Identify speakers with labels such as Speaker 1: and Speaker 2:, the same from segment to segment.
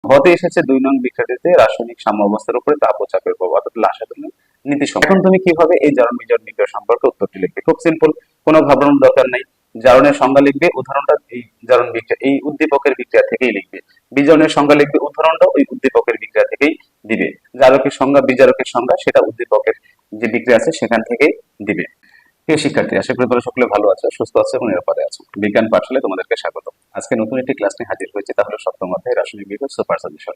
Speaker 1: হতে এসেছে 2 নং বিক্রিয়াটিতে রাসায়নিক সাম্য অবস্থার উপরে তাপ ও চাপের প্রভাব, অর্থাৎ লাসাতনের নীতি সম্পর্কে। এখন তুমি কিভাবে এই জারণ বিজারণ বিক্রিয়া সম্পর্কে উত্তরটি লিখবে? খুব সিম্পল, কোনো ঘাবড়ানোর দরকার নাই। জারণের সংজ্ঞা লিখবে, উদাহরণটা এই জারণ বিক্রিয়া এই উদ্দীপকের বিক্রিয়া থেকেই লিখবে। বিজারণের সংজ্ঞা লিখবে, উদাহরণটা ওই উদ্দীপকের বিক্রিয়া থেকেই দিবে। জারকের সংজ্ঞা, বিজারকের সংজ্ঞা সেটা উদ্দীপকের যে বিক্রিয়া আছে সেখান থেকেই দিবে। প্রিয় শিক্ষার্থী, আশা করি তোমরা সকলে ভালো আছো, সুস্থ আছো এবং নিরাপদে আছো। বিজ্ঞান পাঠশালায় তোমাদেরকে স্বাগত। আজকে নতুন একটি ক্লাস নিয়ে হাজির হয়েছে, তাহলে সপ্তম অধ্যায় রাসায়নিক বিজ্ঞান সুপার সাজেশন।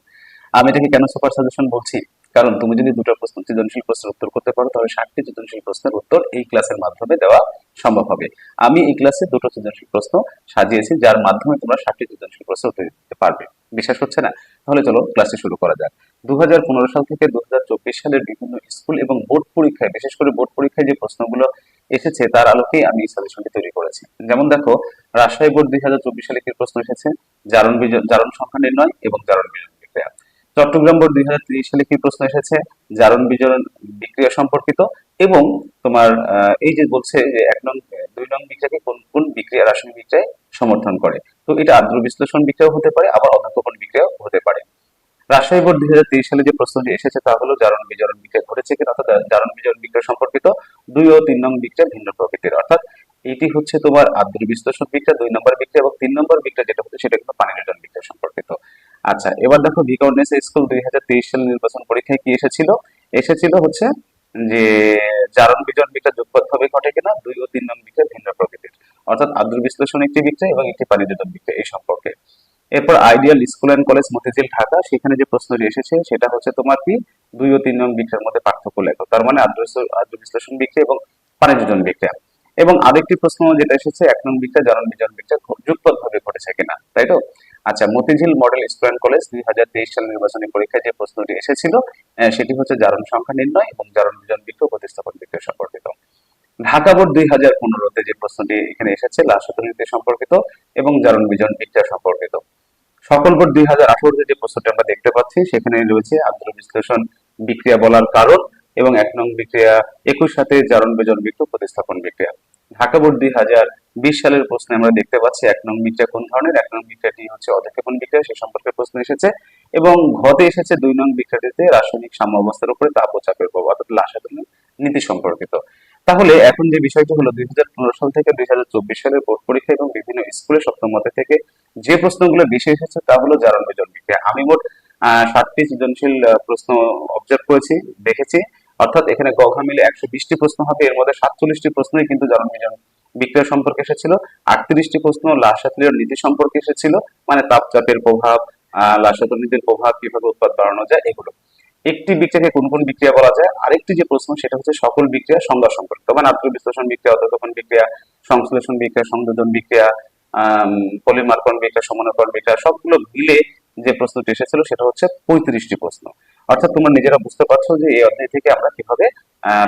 Speaker 1: আমি এটাকে কেন সুপার সাজেশন বলছি? কারণ তুমি যদি দুটো প্রশ্ন সৃজনশীল প্রশ্নের উত্তর করতে পারো, তাহলে 60টি সৃজনশীল প্রশ্নের উত্তর এই ক্লাসের মাধ্যমে দেওয়া সম্ভব হবে। আমি এই ক্লাসে দুটো সৃজনশীল প্রশ্ন সাজিয়েছি, যার মাধ্যমে তোমরা 60টি সৃজনশীল প্রশ্নের উত্তর দিতে পারবে। বিশ্বাস হচ্ছে না? তাহলে চলো ক্লাসে শুরু করা যাক। 2015 সাল থেকে 2024 সালের বিভিন্ন স্কুল এবং বোর্ড পরীক্ষায়, বিশেষ করে বোর্ড পরীক্ষায় যে প্রশ্নগুলো এসেছে তার আলোকেই আমি এই সাজেশনটি তৈরি করেছি। যেমন দেখো, রাজশাহী বোর্ড 2024 সালে কি প্রশ্ন এসেছে? জারণ সংখ্যা নির্ণয় এবং জারণ বিজারণ বিক্রিয়া। চট্টগ্রাম বোর্ড 2023 সালে কি প্রশ্ন এসেছে? জারণ বিজারণ বিক্রিয়া সম্পর্কিত। এবং তোমার এই যে বলছে যে 2 নং বিক্রিয়াকে কোন কোন বিক্রিয়া রাসায়নিক বিক্রিয়ায় সমর্থন করে। তো এটা আদ্র বিশ্লেষণ বিক্রিয়াও হতে পারে, আবার অধ্যাপকন বিক্রিয়াও হতে পারে। রাজশাহী বোর্ড 2023 সালে যে প্রশ্নটি এসেছে তা হলো জারণ বিজারণ বিক্রিয়া ঘটেছে কিনা, অর্থাৎ জারণ বিজারণ বিক্রিয়া সম্পর্কিত 2 ও 3 নং বিক্রিয়া ভিন্ন প্রকৃতির, অর্থাৎ এটি হচ্ছে তোমার আদ্র বিশ্লেষণ বিক্রিয়া 2 নম্বর বিক্রিয়া, এবং 3 নম্বর বিক্রিয়া যেটা হচ্ছে সেটা কিন্তু পানি নির্জন বিক্রিয়া সম্পর্কিত। আচ্ছা, এবার দেখো ভিকারুননিসা স্কুল 2023 সালে নির্বাচন পরীক্ষায় কি এসেছিল? এসেছিল হচ্ছে যে জারণ বিজারণ বিক্রিয়া যুগপৎভাবে ঘটে কিনা, 2 ও 3 নং বিক্রিয়া ভিন্ন প্রকৃতির, অর্থাৎ আদ্র বিশ্লেষণ একটি বিক্রিয়া এবং একটি পানি নির্জন বিক্রিয়া এই সম্পর্কে। এরপর ideal school and college Motijheel Dhaka, সেখানে যে প্রশ্নটি এসেছে সেটা হচ্ছে তোমার কি 2 ও 3 নং বিক্রিয়ার মধ্যে পার্থক্য লেখো। তার মানে আদ্র বিশ্লেষণ বিক্রিয়া এবং পানি যোজন বিক্রিয়া। এবং আরেকটি প্রশ্ন যেটা এসেছে 1 নং বিক্রিয়া জারণ বিজারণ বিক্রিয়া যুগপৎভাবে ঘটেছে কিনা, তাই তো? আচ্ছা, Motijheel model school and college 2023 সালের নির্বাচনী পরীক্ষায় যে প্রশ্নটি এসেছিল সেটি হচ্ছে জারণ সংখ্যা নির্ণয় এবং জারণ বিজারণ বিক্রিয়া ও প্রতিস্থাপন বিক্রিয়া সম্পর্কিত। ঢাকা বোর্ড 2015-তে যে প্রশ্নটি এখানে এসেছে লাসত নীতি সম্পর্কিত এবং জারণ বিজারণ বিক্রিয়া সম্পর্কিত। সকল বোর্ড 2018-তে যে প্রশ্নটি আমরা দেখতে পাচ্ছি সেখানে রয়েছে আদ্র বিশ্লেষণ বিক্রিয়া বলার কারণ এবং 1 নং বিক্রিয়া, একই সাথে জারণ বিজারণ বিক্রিয়া প্রতিস্থাপন বিক্রিয়া। ঢাকা বোর্ড 2020 সালের প্রশ্নে আমরা দেখতে পাচ্ছি 1 নং বিক্রিয়া কোন ধরনের, 1 নং বিক্রিয়াটি হচ্ছে অধিক্ষেপণ বিক্রিয়া, সে সম্পর্কে প্রশ্ন এসেছে। এবং ঘতে এসেছে 2 নং বিক্রিয়াটিতে রাসায়নিক সাম্য অবস্থার উপরে তাপ ও চাপের প্রভাব, অর্থাৎ লাসাতনের নীতি সম্পর্কিত। তাহলে এখন যে বিষয়টি হলো 2015 সাল থেকে 2024 সালের বোর্ড পরীক্ষা এবং বিভিন্ন স্কুলে সপ্তম অধ্যায় থেকে যে প্রশ্নগুলো বেশি এসেছে তা হলো জারণ বিজারণ বিক্রিয়া। আমি মোট 60টি সৃজনশীল প্রশ্ন অবজার্ভ করেছি, দেখেছি, অর্থাৎ এখানে গ ঘ মিলে 120টি প্রশ্ন হবে। এর মধ্যে 47টি প্রশ্নই কিন্তু জারণ বিজারণ বিক্রিয়া সম্পর্কে এসেছিল, 38টি প্রশ্ন লাসাতনের নীতি সম্পর্কে এসেছিল, মানে তাপচাপের প্রভাব, লাসাতন নীতির প্রভাব, কিভাবে উৎপাদ বাড়ানো যায়, এগুলো। একটি বিক্রিয়াকে কোন কোন বিক্রিয়া বলা যায়, আরেকটি যে প্রশ্ন সেটা হচ্ছে সকল বিক্রিয়া সংজ্ঞা সম্পর্কিত, মানে আদ্র বিশ্লেষণ বিক্রিয়া, অধঃক্ষেপণ বিক্রিয়া, সংশ্লেষণ বিক্রিয়া, সংযোজন বিক্রিয়া, পলিমারকরণ বিক্রিয়া, সমানুকরণ বিক্রিয়া, সবগুলো মিলে যে প্রশ্নটি এসেছিল সেটা হচ্ছে 35টি প্রশ্ন। অর্থাৎ তোমরা নিজেরা বুঝতে পারছো যে এই অধ্যায় থেকে আমরা কিভাবে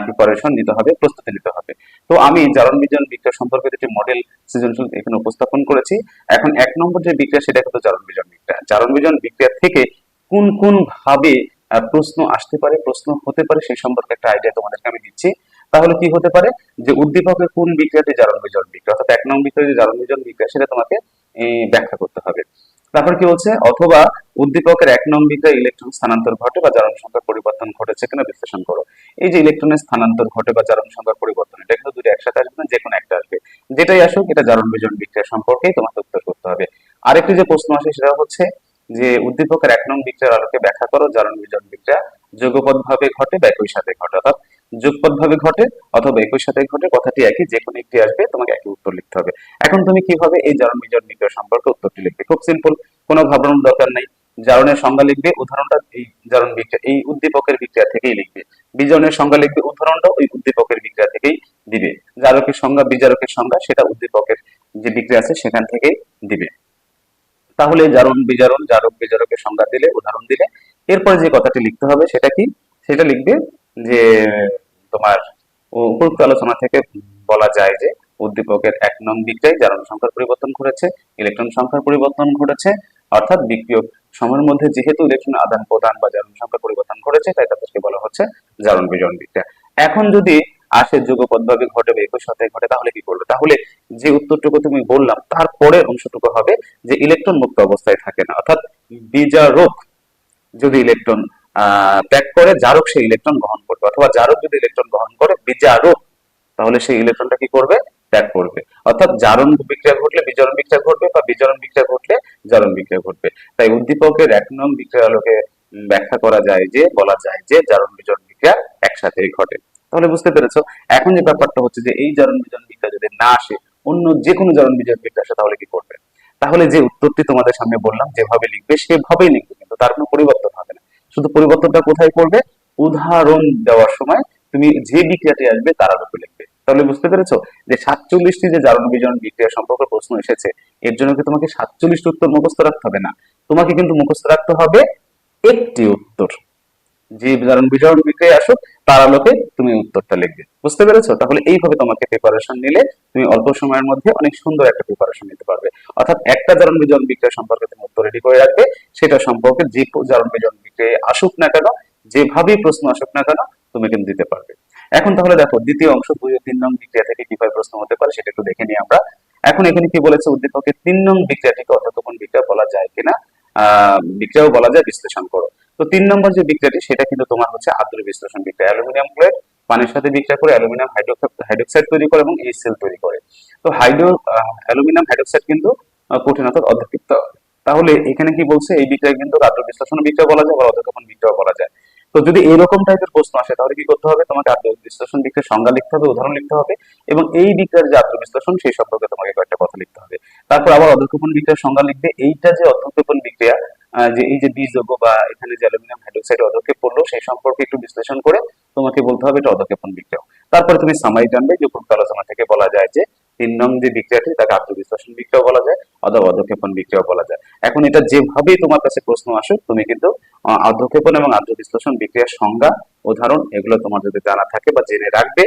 Speaker 1: প্রিপারেশন নিতে হবে, প্রস্তুতি নিতে হবে। তো আমি জারণ বিজারণ বিক্রিয়া সম্পর্কিত একটি মডেল সৃজনশীল এখানে উপস্থাপন করেছি। এখন 1 নম্বর যে বিক্রিয়া সেটা কিন্তু জারণ বিজারণ বিক্রিয়া। জারণ বিজারণ বিক্রিয়া থেকে কোন কোন ভাবে প্রশ্ন আসতে পারে, প্রশ্ন হতে পারে, সেই সম্পর্কে একটা আইডিয়া তোমাদেরকে আমি দিচ্ছি। তাহলে কি হতে পারে, যে উদ্দীপকের কোন বিক্রিয়াটি জারণ বিজারণ বিক্রিয়া, অর্থাৎ 1 নং বিক্রিয়া যে জারণ বিজারণ বিক্রিয়া সেটা তোমাকে ব্যাখ্যা করতে হবে। তারপর কি হচ্ছে, অথবা উদ্দীপকের 1 নং বিক্রিয়া ইলেকট্রন স্থানান্তর ঘটে বা জারণ সংখ্যার পরিবর্তন ঘটেছে কিনা বিশ্লেষণ করো। এই যে ইলেকট্রনের স্থানান্তর ঘটে বা জারণ সংখ্যার পরিবর্তন, এটা কিন্তু দুটো একসাথে আসবে না, যে কোনো একটা আসবে। যেটাই আসুক এটা জারণ বিজারণ বিক্রিয়া সম্পর্কেই তোমাকে উত্তর করতে হবে। আরেকটি যে প্রশ্ন আসে সেটা হচ্ছে যে উদ্দীপকের 1 নং বিক্রিয়ার আলোকে ব্যাখ্যা করো জারণ বিজারণ বিক্রিয়া যুগপৎ ভাবে ঘটে বা একই সাথে ঘটে, অর্থাৎ যুগপৎ ভাবে ঘটে অথবা একই সাথে ঘটে, কথাটি একই, যে কোনো একটি আসবে, তোমাকে একই উত্তর লিখতে হবে। এখন তুমি কিভাবে এই জারণ বিজারণ বিক্রিয়া সম্পর্কে উত্তরটি লিখবে? খুব সিম্পল, কোনো ঘাবড়ানোর দরকার নাই। জারণের সংজ্ঞা লিখবে, উদাহরণটা এই জারণ বিক্রিয়া এই উদ্দীপকের বিক্রিয়া থেকেই লিখবে। বিজারণের সংজ্ঞা লিখবে, উদাহরণটা ওই উদ্দীপকের বিক্রিয়া থেকেই দিবে। জারকের সংজ্ঞা, বিজারকের সংজ্ঞা সেটা উদ্দীপকের যে বিক্রিয়া আছে সেখান থেকেই দিবে। তাহলে জারণ বিজারণ, জারক বিজারকের সংজ্ঞা দিলে, উদাহরণ দিলে, এরপরে যে কথাটি লিখতে হবে সেটা কি, সেটা লিখবে যে তোমার উপরোক্ত আলোচনা থেকে বলা যায় যে উদ্দীপকের 1 নং বিক্রিয়ায় জারণ সংখ্যার পরিবর্তন ঘটেছে, ইলেকট্রন সংখ্যার পরিবর্তন ঘটেছে, অর্থাৎ বিক্রিয়ক সময়ের মধ্যে যেহেতু ইলেকট্রন আদান প্রদান বা জারণ সংখ্যার পরিবর্তন ঘটেছে তাই তাদেরকে বলা হচ্ছে জারণ বিজারণ বিক্রিয়া। এখন যদি আসে যুগপৎভাবে ঘটে বা একই সাথে ঘটে, তাহলে কি করবে? তাহলে যে উত্তরটুকু তুমি বললাম তারপরের অংশটুকু হবে যে ইলেকট্রন মুক্ত অবস্থায় থাকে না, অর্থাৎ বিজারক যদি ইলেকট্রন ত্যাগ করে জারক সেই ইলেকট্রন গ্রহণ করবে, অথবা জারক যদি ইলেকট্রন গ্রহণ করে বিজারক তাহলে সেই ইলেকট্রনটা কি করবে, ত্যাগ করবে। অর্থাৎ জারণ বিক্রিয়া ঘটলে বিজারণ বিক্রিয়া ঘটবে, বা বিজারণ বিক্রিয়া ঘটলে জারণ বিক্রিয়া ঘটবে। তাই উদ্দীপকের 1 নং বিক্রিয়া আলোকে ব্যাখ্যা করা যায় যে, বলা যায় যে জারণ বিজারণ বিক্রিয়া একসাথেই ঘটে। তাহলে বুঝতে পেরেছো। এখন যে ব্যাপারটা হচ্ছে যে এই জারণ বিজারণ বিক্রিয়া যদি না আসে, অন্য যে কোনো জারণ বিজারণ বিক্রিয়া আসে, তাহলে কি করবে? তাহলে যে উত্তরটি তোমাদের সামনে বললাম যেভাবে লিখবে সেভাবেই লিখবে, কিন্তু তার কোনো পরিবর্তন হবে না। শুধু পরিবর্তনটা কোথায় করবে? উদাহরণ দেওয়ার সময় তুমি যে বিক্রিয়াটি আসবে তার আলোকে লিখবে। তাহলে বুঝতে পেরেছো যে 47টি যে জারণ বিজারণ বিক্রিয়া সম্পর্কে প্রশ্ন এসেছে, এর জন্য কি তোমাকে 47টি উত্তর মুখস্থ রাখতে হবে না, তোমাকে কিন্তু মুখস্থ রাখতে হবে একটি উত্তর। যে জারণ বিজারণ বিক্রিয়া আসুক তার আলোকে তুমি উত্তরটা লিখবে। বুঝতে পেরেছো? তাহলে এইভাবে তোমাকে প্রিপারেশন নিলে তুমি অল্প সময়ের মধ্যে অনেক সুন্দর একটা প্রিপারেশন নিতে পারবে। অর্থাৎ একটা জারণ বিজারণ বিক্রিয়া সম্পর্কে তুমি উত্তর রেডি করে রাখবে, সেটা সম্পর্কে যে জারণ বিজারণ বিক্রিয়া আসুক না কেন, যেভাবেই প্রশ্ন আসুক না কেন, তুমি কিন্তু দিতে পারবে। এখন তাহলে দেখো দ্বিতীয় অংশ 2 ও 3 নং বিক্রিয়া থেকে কিভাবে প্রশ্ন হতে পারে সেটা একটু দেখে নিই আমরা। এখন এখানে কি বলেছে, উদ্দীপকের 3 নং বিক্রিয়াটিকে অধঃক্ষেপণ বিক্রিয়া বলা যায় কিনা, বিক্রিয়াও বলা যায়, বিশ্লেষণ করো। তো 3 নম্বর যে বিক্রিয়াটি সেটা কিন্তু তোমার হচ্ছে আদ্র বিশ্লেষণ বিক্রিয়া। অ্যালুমিনিয়াম ক্লোরাইড পানির সাথে বিক্রিয়া করে অ্যালুমিনিয়াম হাইড্রোক্সাইড তৈরি করে এবং এইচসিএল তৈরি করে। তো অ্যালুমিনিয়াম হাইড্রোক্সাইড কিন্তু কঠিন অর্থাৎ অর্ধতৃপ্ত। তাহলে এখানে কি বলছে, এই বিক্রিয়া কিন্তু আদ্র বিশ্লেষণ বিক্রিয়া বলা যায় বা অধঃক্ষেপণ বিক্রিয়া বলা যায়। তো যদি এরকম টাইপের প্রশ্ন আসে তাহলে কি করতে হবে, তোমাকে আদ্র বিশ্লেষণ বিক্রিয়ার সংজ্ঞা লিখতে হবে, উদাহরণ লিখতে হবে, এবং এই বিক্রিয়ার যে আদ্র বিশ্লেষণ সেই সম্পর্কে তোমাকে কয়েকটা কথা লিখতে হবে। তারপর আবার অধঃক্ষেপণ বিক্রিয়ার সংজ্ঞা লিখবে। এইটা যে অধঃক্ষেপণ বিক্রিয়া, যে এই যে দ্বিযৌগ বা এখানে যে অ্যালুমিনিয়াম হাইড্রোক্সাইড অধঃক্ষেপ পড়লো সেই সম্পর্কে একটু বিশ্লেষণ করে তোমাকে বলতে হবে এটা অধঃক্ষেপণ বিক্রিয়া। তারপরে তুমি সামারি টানবে যে উপরোক্ত আলোচনা থেকে বলা যায় যে 3 নং যে বিক্রিয়াটি তাকে আদ্র বিশ্লেষণ বিক্রিয়া বলা যায় অথবা অধঃক্ষেপণ বিক্রিয়া বলা যায়। এখন এটা যেভাবেই তোমার কাছে প্রশ্ন আসুক তুমি কিন্তু অধঃক্ষেপণ এবং আদ্র বিশ্লেষণ বিক্রিয়ার সংজ্ঞা, উদাহরণ এগুলো তোমার যদি জানা থাকে বা জেনে রাখবে,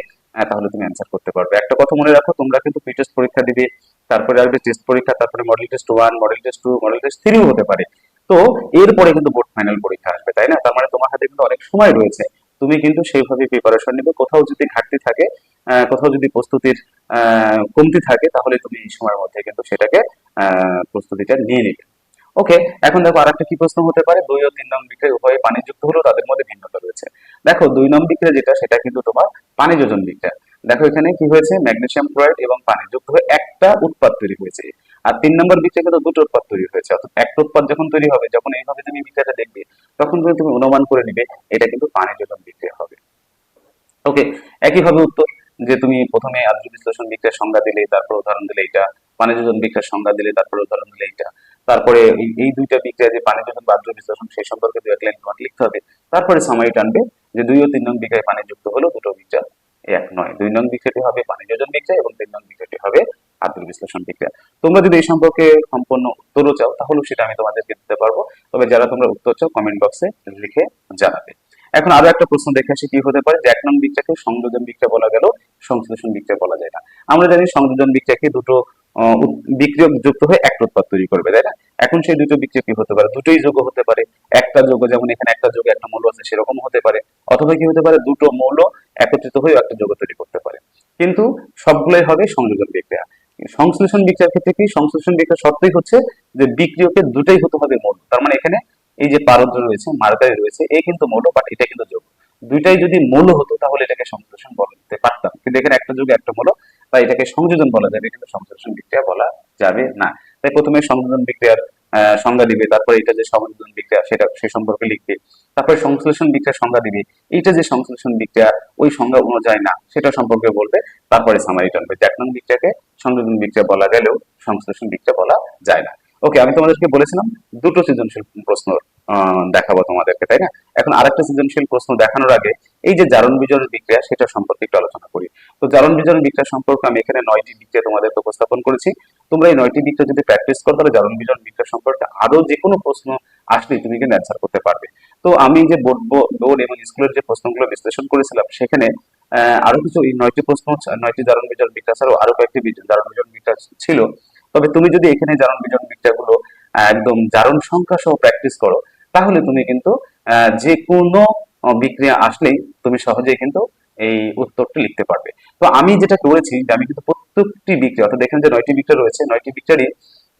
Speaker 1: তাহলে তুমি অ্যান্সার করতে পারবে। একটা কথা মনে রাখো, তোমরা কিন্তু প্রি টেস্ট পরীক্ষা দিবে, তারপরে আসবে টেস্ট পরীক্ষা, তারপরে model test 1, model test 2, model test 3 হতে পারে। তো এরপরে কিন্তু বোর্ড ফাইনাল পরীক্ষা আসবে, তাই না? তার মানে তোমার হাতে কিন্তু অনেক সময় রয়েছে। তুমি কিন্তু সেইভাবে প্রিপারেশন নিবে। কোথাও যদি ঘাটতি থাকে, কোথাও যদি প্রস্তুতির কমতি থাকে, তাহলে তুমি এই সময়ের মধ্যে কিন্তু সেটাকে প্রস্তুতিটা নিয়ে নিবে। ওকে, এখন দেখো আরেকটা কি প্রশ্ন হতে পারে, 2 ও 3 নং বিক্রিয়া উভয়ে পানিযুক্ত হলেও তাদের মধ্যে ভিন্নতা রয়েছে। দেখো 2 নং বিক্রিয়া যেটা সেটা কিন্তু তোমার পানি যোজন বিক্রিয়া। দেখো এখানে কি হয়েছে, ম্যাগনেসিয়াম ক্লোরাইড এবং পানি যুক্ত হয়ে একটা উৎপাদ তৈরি হয়েছে। আর 3 নম্বর বিক্রিয়া কিন্তু দুটো উৎপাদ তৈরি হয়েছে। অর্থাৎ একটা উৎপাদ যখন তৈরি হবে, যখন এইভাবে তুমি বিক্রিয়াটা দেখবে, তখন কিন্তু তুমি অনুমান করে নিবে এটা কিন্তু পানি যোজন বিক্রিয়া হবে। ওকে, একইভাবে উত্তর, যে তুমি প্রথমে আদ্র বিশ্লেষণ বিক্রিয়ার সংজ্ঞা দিলে, তারপর উদাহরণ দিলে এইটা, পানি যোজন বিক্রিয়ার সংজ্ঞা দিলে, তারপর উদাহরণ দিলে এইটা, তারপরে এই দুইটা বিক্রিয়া যে পানি যোজন বা আদ্র বিশ্লেষণ সেই সম্পর্কে 2-1 লাইন তোমাকে লিখতে হবে। তারপরে সামারি টানবে যে 2 ও 3 নং বিক্রিয়ায় পানি যুক্ত হলো দুটো বিক্রিয়া এক নয়। 2 নং বিক্রিয়াটি হবে পানি যোজন বিক্রিয়া এবং 3 নং বিক্রিয়াটি হবে আদ্র বিশ্লেষণ বিক্রিয়া। তোমরা যদি এই সম্পর্কে সম্পূর্ণ উত্তরও চাও তাহলেও সেটা আমি তোমাদেরকে দিতে পারবো। তবে যারা তোমরা উত্তর চাও কমেন্ট বক্সে লিখে জানাবে। এখন আরো একটা প্রশ্ন দেখে আসি কি হতে পারে, যে 1 নং বিক্রিয়াকে সংযোজন বিক্রিয়া বলা গেল, সংশ্লেষণ বিক্রিয়া বলা যায় না। আমরা জানি সংযোজন বিক্রিয়াকে দুটো বিক্রিয়ক যুক্ত হয়ে একটা উৎপাদ তৈরি করবে, তাই না? এখন সেই দুটো বিক্রিয়া কি হতে পারে, দুটোই যৌগ হতে পারে। একটা যৌগ, যেমন এখানে একটা যৌগে একটা মৌল আছে সেরকম হতে পারে, অথবা কি হতে পারে দুটো মৌল একত্রিত হয়ে একটা যৌগ তৈরি করতে পারে। কিন্তু সবগুলোই হবে সংযোজন বিক্রিয়া। সংশ্লেষণ বিক্রিয়ার ক্ষেত্রে কি, সংশ্লেষণ বিক্রিয়ার শর্তই হচ্ছে যে বিক্রিয়কের দুটোই হতে হবে মৌল। তার মানে এখানে এই যে পারদ রয়েছে, মার্কারি রয়েছে, এই কিন্তু মৌল, বাট এটা কিন্তু যৌগ। দুইটাই যদি মৌল হতো তাহলে এটাকে সংশ্লেষণ বলতে পারতাম, কিন্তু এখানে একটা যৌগ একটা মৌল, তাই এটাকে সংযোজন বলা যাবে, কিন্তু সংশ্লেষণ বিক্রিয়া বলা যাবে না। তাই প্রথমে সংযোজন বিক্রিয়ার সংজ্ঞা দিবে, তারপরে এটা যে সংযোজন বিক্রিয়া সেটা সে সম্পর্কে লিখবে, তারপরে সংশ্লেষণ বিক্রিয়ার সংজ্ঞা দিবে, এইটা যে সংশ্লেষণ বিক্রিয়া ওই সংজ্ঞা অনুযায়ী না সেটা সম্পর্কে বলবে, তারপরে সামারি টানবে। 1 নং বিক্রিয়াকে সংযোজন বিক্রিয়া বলা গেলেও সংশ্লেষণ বিক্রিয়া বলা যায় না। ওকে, আমি তোমাদেরকে বলেছিলাম দুটো সৃজনশীল প্রশ্ন দেখাবো তোমাদেরকে, তাই না? এখন আরেকটা সৃজনশীল প্রশ্ন দেখানোর আগে এই যে জারণ বিজারণ বিক্রিয়া সেটা সম্পর্কে একটু আলোচনা করি। তো জারণ বিজারণ বিক্রিয়া সম্পর্কে আমি এখানে 9টি বিক্রিয়া তোমাদেরকে উপস্থাপন করেছি। তোমরা এই 9টি বিক্রিয়া যদি প্র্যাকটিস করো তাহলে জারণ বিজারণ বিক্রিয়া সম্পর্কে আরো যে কোনো প্রশ্ন আসলে তুমি কিন্তু অ্যান্সার করতে পারবে। তো আমি যে বোর্ড এবং স্কুলের যে প্রশ্নগুলো বিশ্লেষণ করেছিলাম সেখানে আরো কিছু, এই 9টি প্রশ্ন, 9টি জারণ বিজারণ বিক্রিয়া ছাড়াও আরো কয়েকটি জারণ বিজারণ বিক্রিয়া ছিল। তবে তুমি যদি এখানে জারণ বিজারণ বিক্রিয়াগুলো একদম জারণ সংখ্যা সহ প্র্যাকটিস করো, তাহলে তুমি কিন্তু যে কোনো বিক্রিয়া আসলেই তুমি সহজেই কিন্তু এই উত্তরটি লিখতে পারবে। তো আমি যেটা করেছি যে আমি কিন্তু প্রত্যেকটি বিক্রিয়া, অর্থাৎ এখানে যে 9টি বিক্রিয়া রয়েছে 9টি বিক্রিয়ারই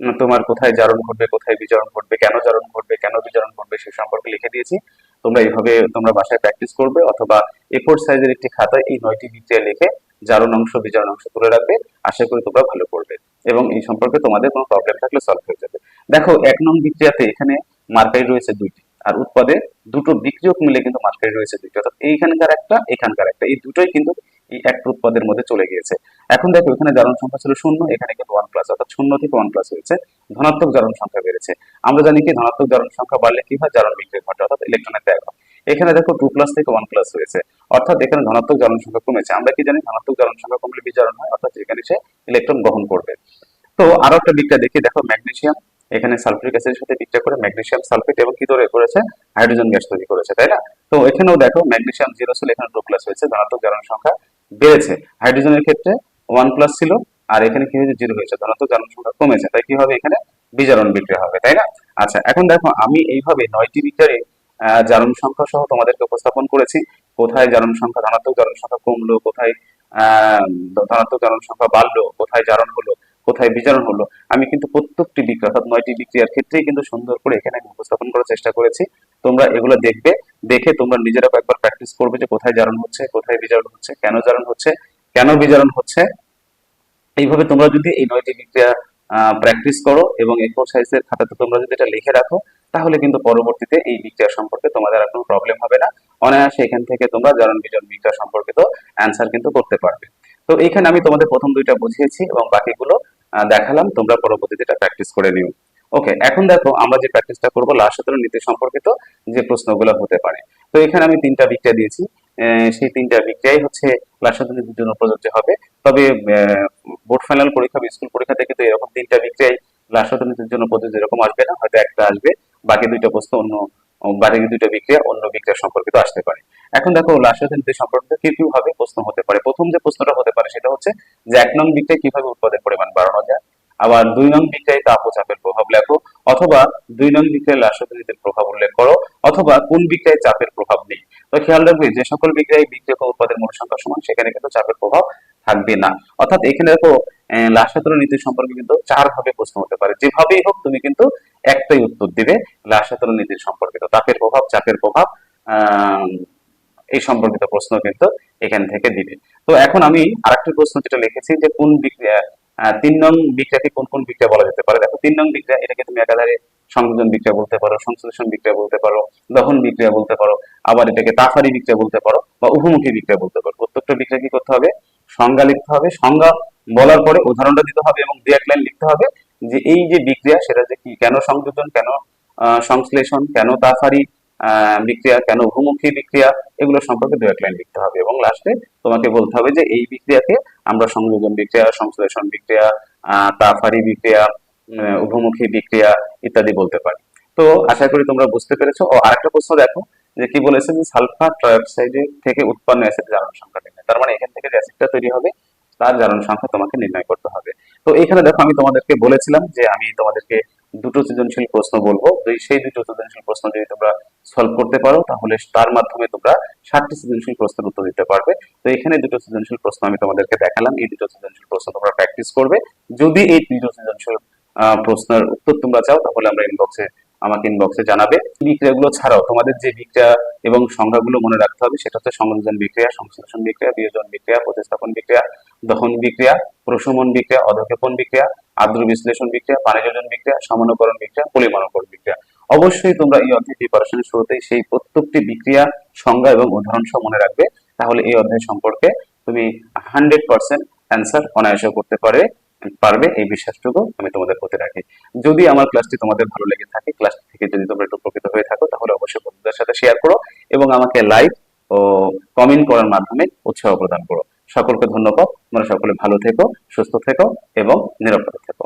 Speaker 1: তোমার কোথায় জারণ ঘটবে, কোথায় বিজারণ ঘটবে, কেন জারণ ঘটবে, কেন বিজারণ ঘটবে সে সম্পর্কে লিখে দিয়েছি। তোমরা এইভাবে তোমরা বাসায় প্র্যাকটিস করবে, অথবা A4 সাইজের একটি খাতায় এই 9টি বিক্রিয়া লিখে জারণ অংশ বিজারণ অংশ তুলে রাখবে। আশা করি তোমরা ভালো করবে এবং এই সম্পর্কে তোমাদের কোনো প্রবলেম থাকলে সলভ হয়ে যাবে। দেখো 1 নং বিক্রিয়াতে এখানে মার্কারি রয়েছে 2টি, আর উৎপাদে দুটো বিক্রিয়ক মিলে কিন্তু মার্কারি রয়েছে 2টি, অর্থাৎ এইখানকার একটা এখানকার একটা, এই দুটোই কিন্তু এই একটা উৎপাদের মধ্যে চলে গিয়েছে। এখন দেখো এখানে জারণ সংখ্যা ছিল 0, এখানে কিন্তু 1+, অর্থাৎ 0 থেকে 1+ হয়েছে, ধনাত্মক জারণ সংখ্যা বেড়েছে। আমরা জানি কি ধনাত্মক জারণ সংখ্যা বাড়লে কি হয়, জারণ বিক্রিয়া ঘটে, অর্থাৎ ইলেকট্রনের ত্যাগ হয়। এখানে দেখো 2+ থেকে 1+ হয়েছে, অর্থাৎ এখানে ধনাত্মক জারণ সংখ্যা কমেছে। আমরা কি জানি ধনাত্মক জারণ সংখ্যা কমলে বিজারণ হয়, অর্থাৎ এখানে সে ইলেকট্রন গ্রহণ করবে। তো আরো একটা বিক্রিয়া দেখি, দেখো ম্যাগনেসিয়াম এখানে সালফিউরিক অ্যাসিডের সাথে বিক্রিয়া করে ম্যাগনেসিয়াম সালফেট এবং কি তৈরি করেছে, হাইড্রোজেন গ্যাস তৈরি করেছে, তাই না? তো এখানেও দেখো ম্যাগনেসিয়াম 0 ছিল, এখানে 2+ হয়েছে, ধনাত্মক জারণ সংখ্যা বেড়েছে। হাইড্রোজেনের ক্ষেত্রে 1+ ছিল, আর এখানে কি হয়েছে, 0 হয়েছে, ধনাত্মক জারণ সংখ্যা কমেছে, তাই কি হবে, এখানে বিজারণ বিক্রিয়া হবে, তাই না? আচ্ছা, এখন দেখো আমি এইভাবে 9টি বিক্রিয়ারে জারণ সংখ্যা সহ তোমাদেরকে উপস্থাপন করেছি। কোথায় জারণ সংখ্যা, ধনাত্মক জারণ সংখ্যা কমলো, কোথায় ধনাত্মক জারণ সংখ্যা বাড়লো, কোথায় জারণ হলো, কোথায় বিজারণ হলো। আমি কিন্তু প্রত্যেকটি বিক্রিয়া অর্থাৎ 9টি বিক্রিয়ার ক্ষেত্রেই কিন্তু সুন্দর করে এখানে আমি উপস্থাপন করার চেষ্টা করেছি। তোমরা এগুলো দেখবে, দেখে তোমরা নিজেরা কয়েকবার প্র্যাকটিস করবে যে কোথায় জারণ হচ্ছে, কোথায় বিজারণ হচ্ছে, কেন জারণ হচ্ছে, কেন বিজারণ হচ্ছে। এইভাবে তোমরা যদি এই 9টি বিক্রিয়া প্র্যাকটিস করো এবং A4 সাইজের খাতাতে তোমরা যদি এটা লিখে রাখো, তাহলে কিন্তু পরবর্তীতে এই বিক্রিয়া সম্পর্কে তোমাদের আর কোনো প্রবলেম হবে না। অনায়াসে এখান থেকে তোমরা জারণ বিজারণ বিক্রিয়া সম্পর্কিত অ্যান্সার কিন্তু করতে পারবে। তো এইখানে আমি তোমাদের প্রথম 2টা বুঝিয়েছি এবং বাকিগুলো দেখালাম, তোমরা পরবর্তীতে এটা প্র্যাকটিস করে নিও। ওকে, এখন দেখো আমরা যে প্র্যাকটিসটা করবো লাসেতর নীতি সম্পর্কিত যে প্রশ্নগুলো হতে পারে। তো এখানে আমি 3টা বিক্রিয়া দিয়েছি, সেই 3টা বিক্রিয়াই হচ্ছে লাসেতর নীতির জন্য প্রযোজ্য হবে। তবে বোর্ড ফাইনাল পরীক্ষা বা স্কুল পরীক্ষাতে কিন্তু এরকম 3টা বিক্রিয়াই লাসেতর নীতির জন্য প্রযোজ্য এরকম আসবে না, হয়তো একটা আসবে, বাকি 2টা প্রশ্ন অন্য, বাকি 2টা বিক্রিয়া অন্য বিক্রিয়া সম্পর্কিত আসতে পারে। এখন দেখো লাসেতর নীতি সম্পর্কিত কি কি ভাবে প্রশ্ন হতে পারে। প্রথম যে প্রশ্নটা হতে পারে সেটা হচ্ছে যে 1 নং বিক্রিয়ায় কিভাবে উৎপাদের পরিমাণ বাড়ানো যায়, আবার 2 নং বিক্রিয়ায় তাপ ও চাপের প্রভাব লেখো, অথবা 2 নং বিক্রিয়ায় লাসেতর নীতির প্রভাব উল্লেখ করো, অথবা কোন বিক্রিয়ায় চাপের প্রভাব নেই। তো খেয়াল রাখবে যে সকল বিক্রিয়ায় বিক্রিয়ক ও উৎপাদের মোট সংখ্যা সমান, সেখানে কিন্তু চাপের প্রভাব থাকবে না। অর্থাৎ এখানে দেখো লাসেতর নীতি সম্পর্কে কিন্তু 4 ভাবে প্রশ্ন হতে পারে, যেভাবেই হোক তুমি কিন্তু একটাই উত্তর দিবে লাসেতর নীতির সম্পর্কিত, তাপের প্রভাব, চাপের প্রভাব, আহ এই সম্পর্কিত প্রশ্ন কিন্তু এখান থেকে দিবে। তো এখন আমি আরেকটি প্রশ্ন যেটা লিখেছি যে কোন বিক্রিয়া 3 নং বিক্রিয়াকে কোন কোন বিক্রিয়া বলা যেতে পারে। দেখো 3 নং বিক্রিয়া এটাকে তুমি একাধারে সংযোজন বিক্রিয়া বলতে পারো, সংশ্লেষণ বিক্রিয়া বলতে পারো, দহন বিক্রিয়া বলতে পারো, আবার এটাকে তাফারি বিক্রিয়া বলতে পারো, বা উভমুখী বিক্রিয়া বলতে পারো। প্রত্যেকটা বিক্রিয়া কি করতে হবে, সংজ্ঞা লিখতে হবে, সংজ্ঞা বলার পরে উদাহরণটা দিতে হবে এবং 2-1 লাইন লিখতে হবে যে এই যে বিক্রিয়া সেটা যে কি, কেন সংযোজন, কেন সংশ্লেষণ, কেন তাফারি বিক্রিয়া, কেন উভমুখী বিক্রিয়া, এগুলো সম্পর্কে 2-1 লাইন লিখতে হবে এবং লাস্টে তোমাকে বলতে হবে যে এই বিক্রিয়াকে আমরা সংযোজন বিক্রিয়া, সংশ্লেষণ বিক্রিয়া, তাফারি বিক্রিয়া, উভমুখী বিক্রিয়া ইত্যাদি বলতে পারি। তো আশা করি তোমরা বুঝতে পেরেছো। ও আরেকটা প্রশ্ন দেখো যে কি বলেছে যে সালফার ট্রাইঅক্সাইড থেকে উৎপন্ন অ্যাসিড জারণ সংখ্যা নির্ণয়, তার মানে এখান থেকে যে অ্যাসিডটা তৈরি হবে তার জারণ সংখ্যা তোমাকে নির্ণয় করতে হবে। তো এখানে দেখো আমি তোমাদেরকে বলেছিলাম যে আমি তোমাদেরকে 2টো সৃজনশীল প্রশ্ন বলবো, সেই 2টো সৃজনশীল প্রশ্ন যদি তোমরা সলভ করতে পারো তাহলে তার মাধ্যমে তোমরা 7টি সৃজনশীল প্রশ্নের উত্তর দিতে পারবে। তো এখানে 2টো সৃজনশীল প্রশ্ন আমি তোমাদেরকে দেখালাম, এই 2টো সৃজনশীল প্রশ্ন তোমরা প্র্যাকটিস করবে। যদি এই 2টো সৃজনশীল প্রশ্নের উত্তর তোমরা চাও তাহলে আমাকে ইনবক্সে জানাবে। বিক্রিয়াগুলো ছাড়াও তোমাদের যে বিক্রিয়া এবং সংজ্ঞাগুলো মনে রাখতে হবে সেটা হচ্ছে সংযোজন বিক্রিয়া, সংশ্লেষণ বিক্রিয়া, বিয়োজন বিক্রিয়া, প্রতিস্থাপন বিক্রিয়া, দহন বিক্রিয়া, প্রশমন বিক্রিয়া, অধঃক্ষেপণ বিক্রিয়া, আদ্র বিশ্লেষণ বিক্রিয়া, পানি যোজন বিক্রিয়া, সমনকরণ বিক্রিয়া, পলিমানকরণ বিক্রিয়া। অবশ্যই তোমরা এই অধ্যায় প্রিপারেশনের শুরুতেই সেই প্রত্যেকটি বিক্রিয়া সংজ্ঞা এবং উদাহরণ সহ মনে রাখবে, তাহলে এই অধ্যায় সম্পর্কে তুমি 100% অ্যান্সার অনায়াসে করতে পারবে, এই বিশ্বাসটুকু আমি তোমাদের প্রতি রাখি। যদি আমার ক্লাসটি তোমাদের ভালো লেগে থাকে, ক্লাস থেকে যদি তোমরা একটু উপকৃত হয়ে থাকো, তাহলে অবশ্যই বন্ধুদের সাথে শেয়ার করো এবং আমাকে লাইক ও কমেন্ট করার মাধ্যমে উৎসাহ প্রদান করো। সকলকে ধন্যবাদ। তোমরা সকলে ভালো থেকো, সুস্থ থেকো এবং নিরাপদে থেকো।